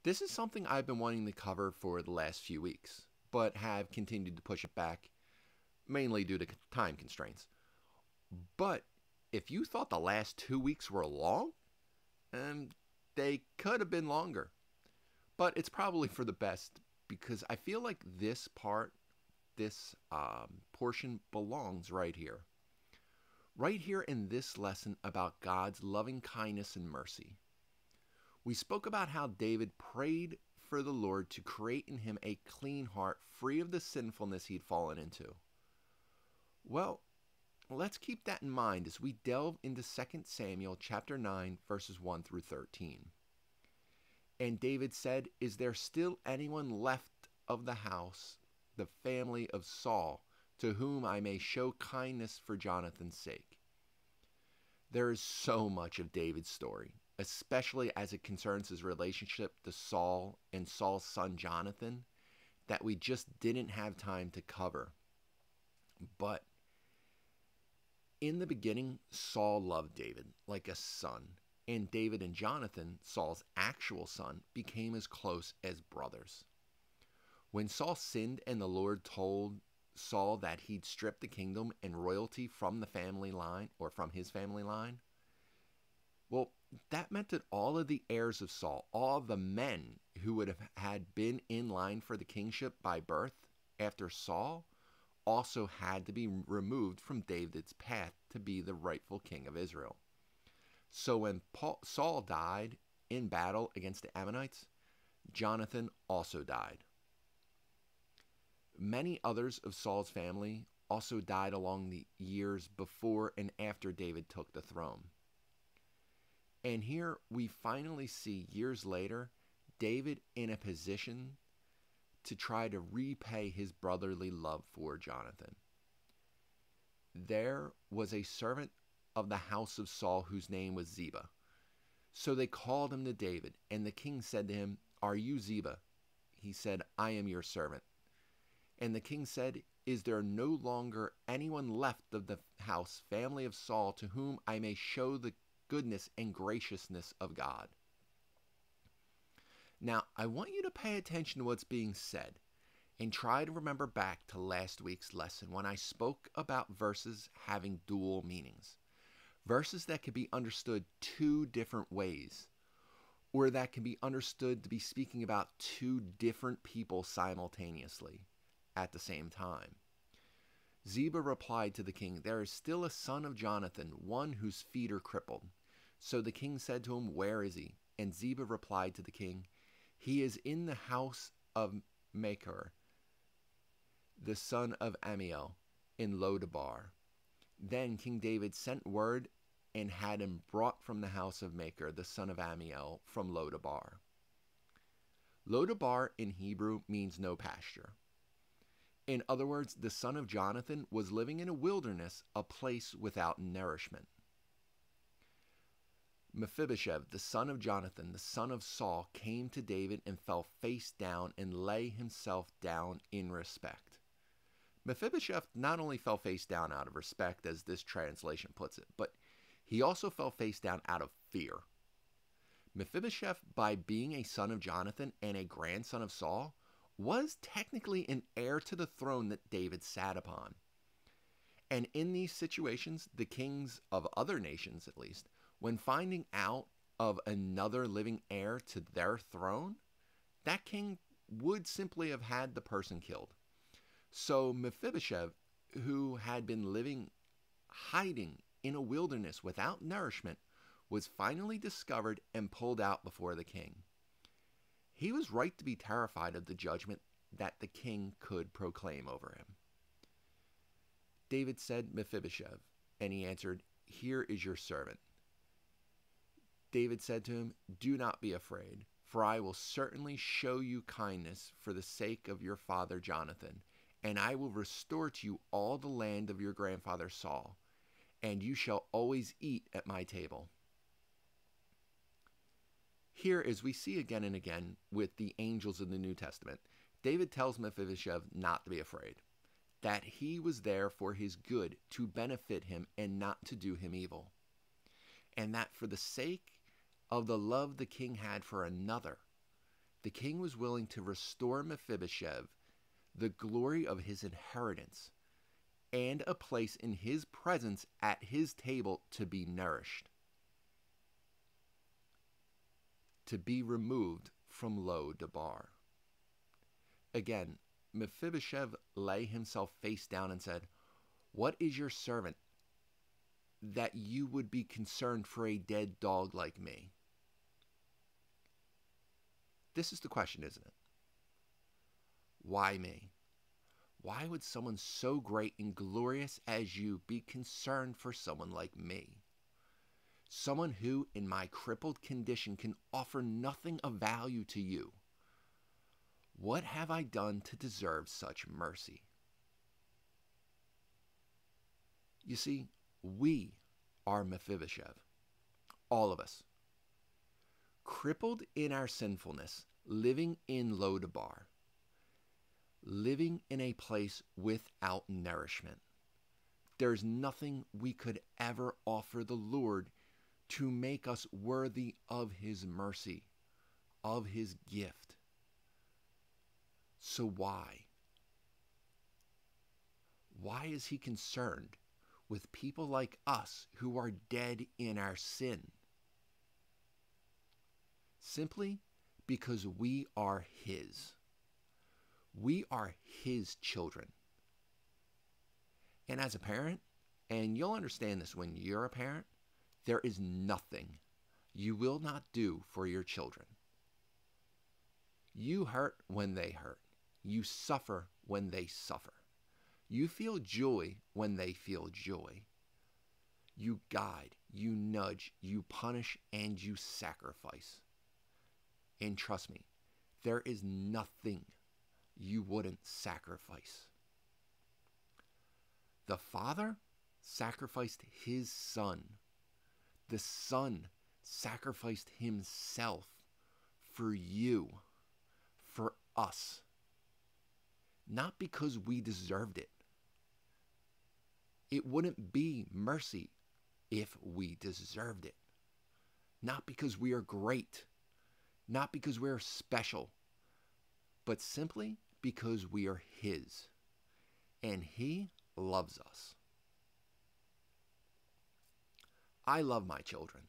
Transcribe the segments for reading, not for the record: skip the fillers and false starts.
This is something I've been wanting to cover for the last few weeks, but have continued to push it back, mainly due to time constraints. But if you thought the last 2 weeks were long, um, they could have been longer. But it's probably for the best because I feel like this portion belongs right here. Right here in this lesson about God's loving kindness and mercy. We spoke about how David prayed for the Lord to create in him a clean heart free of the sinfulness he'd fallen into. Well, let's keep that in mind as we delve into 2 Samuel chapter 9 verses 1 through 13. And David said, "Is there still anyone left of the house, the family of Saul, to whom I may show kindness for Jonathan's sake?" There is so much of David's story, especially as it concerns his relationship to Saul and Saul's son Jonathan, that we just didn't have time to cover. But in the beginning, Saul loved David like a son, and David and Jonathan, Saul's actual son, became as close as brothers. When Saul sinned and the Lord told Saul that he'd strip the kingdom and royalty from the family line, or from his family line, well, that meant that all of the heirs of Saul, all of the men who would have had been in line for the kingship by birth after Saul, also had to be removed from David's path to be the rightful king of Israel. So when Saul died in battle against the Ammonites, Jonathan also died. Many others of Saul's family also died along the years before and after David took the throne. And here we finally see, years later, David in a position to try to repay his brotherly love for Jonathan. There was a servant of the house of Saul whose name was Ziba. So they called him to David, and the king said to him, "Are you Ziba?" He said, "I am your servant." And the king said, "Is there no longer anyone left of the house, family of Saul, to whom I may show the goodness and graciousness of God?" Now, I want you to pay attention to what's being said and try to remember back to last week's lesson when I spoke about verses having dual meanings. Verses that can be understood two different ways, or that can be understood to be speaking about two different people simultaneously at the same time. Ziba replied to the king, "There is still a son of Jonathan, one whose feet are crippled." So the king said to him, "Where is he?" And Ziba replied to the king, "He is in the house of Machir, the son of Ammiel, in Lodabar." Then King David sent word and had him brought from the house of Machir, the son of Ammiel, from Lodabar. Lodabar in Hebrew means no pasture. In other words, the son of Jonathan was living in a wilderness, a place without nourishment. Mephibosheth, the son of Jonathan, the son of Saul, came to David and fell face down and lay himself down in respect. Mephibosheth not only fell face down out of respect, as this translation puts it, but he also fell face down out of fear. Mephibosheth, by being a son of Jonathan and a grandson of Saul, was technically an heir to the throne that David sat upon. And in these situations, the kings of other nations, at least, when finding out of another living heir to their throne, that king would simply have had the person killed. So Mephibosheth, who had been living hiding in a wilderness without nourishment, was finally discovered and pulled out before the king. He was right to be terrified of the judgment that the king could proclaim over him. David said, "Mephibosheth," and he answered, "Here is your servant." David said to him, "Do not be afraid, for I will certainly show you kindness for the sake of your father Jonathan, and I will restore to you all the land of your grandfather Saul, and you shall always eat at my table." Here, as we see again and again with the angels in the New Testament, David tells Mephibosheth not to be afraid, that he was there for his good, to benefit him and not to do him evil, and that for the sake of the love the king had for another, the king was willing to restore Mephibosheth the glory of his inheritance and a place in his presence at his table to be nourished, to be removed from Lo-debar. Again, Mephibosheth lay himself face down and said, "What is your servant that you would be concerned for a dead dog like me?" This is the question, isn't it? Why me? Why would someone so great and glorious as you be concerned for someone like me? Someone who, in my crippled condition, can offer nothing of value to you. What have I done to deserve such mercy? You see, we are Mephibosheth, all of us, crippled in our sinfulness, living in Lo-debar, living in a place without nourishment. There's nothing we could ever offer the Lord to make us worthy of his mercy, of his gift. So why? Why is he concerned with people like us who are dead in our sin? Simply because we are his. We are his children. And as a parent, and you'll understand this when you're a parent, there is nothing you will not do for your children. You hurt when they hurt. You suffer when they suffer. You feel joy when they feel joy. You guide, you nudge, you punish, and you sacrifice. And trust me, there is nothing you wouldn't sacrifice. The Father sacrificed his Son. The Son sacrificed himself for you, for us. Not because we deserved it. It wouldn't be mercy if we deserved it. Not because we are great. Not because we're special. But simply because we are his. And he loves us. I love my children.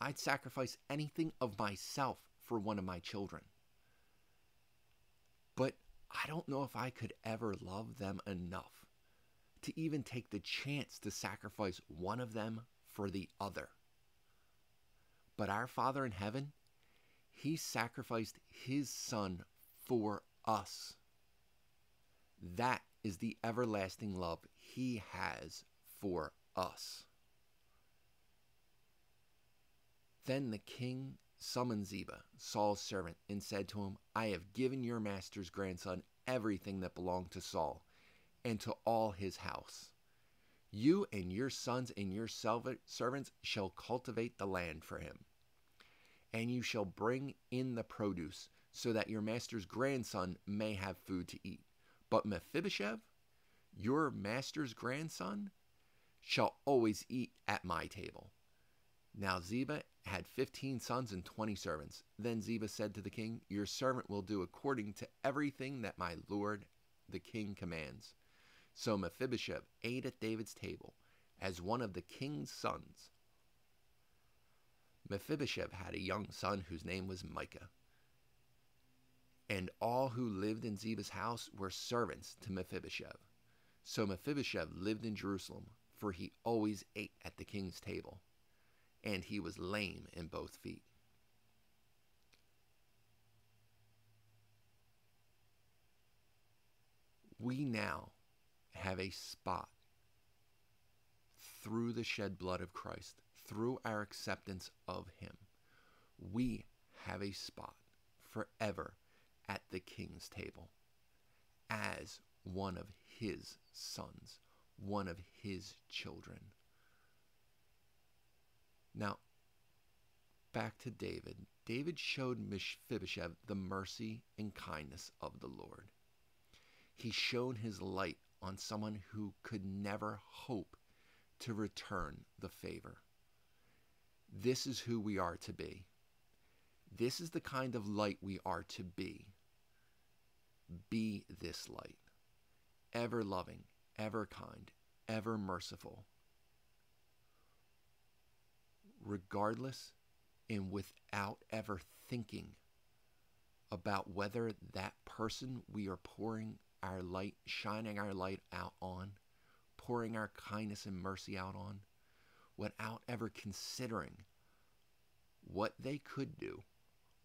I'd sacrifice anything of myself for one of my children. But I don't know if I could ever love them enough to even take the chance to sacrifice one of them for the other. But our Father in heaven, he sacrificed his Son for us. That is the everlasting love he has for us. Then the king summoned Ziba, Saul's servant, and said to him, "I have given your master's grandson everything that belonged to Saul, and to all his house. You and your sons and your servants shall cultivate the land for him, and you shall bring in the produce, so that your master's grandson may have food to eat. But Mephibosheth, your master's grandson, shall always eat at my table." Now Ziba had 15 sons and 20 servants. Then Ziba said to the king, "Your servant will do according to everything that my lord the king commands." So Mephibosheth ate at David's table as one of the king's sons. Mephibosheth had a young son whose name was Micah. And all who lived in Ziba's house were servants to Mephibosheth. So Mephibosheth lived in Jerusalem, for he always ate at the king's table. And he was lame in both feet. We now have a spot through the shed blood of Christ, through our acceptance of him. We have a spot forever at the king's table as one of his sons, one of his children. Now, back to David. David showed Mephibosheth the mercy and kindness of the Lord. He shone his light on someone who could never hope to return the favor. This is who we are to be. This is the kind of light we are to be. Be this light, ever loving, ever kind, ever merciful, regardless and without ever thinking about whether that person we are pouring our light, shining our light out on, pouring our kindness and mercy out on, without ever considering what they could do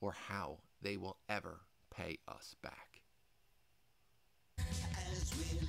or how they will ever pay us back. As we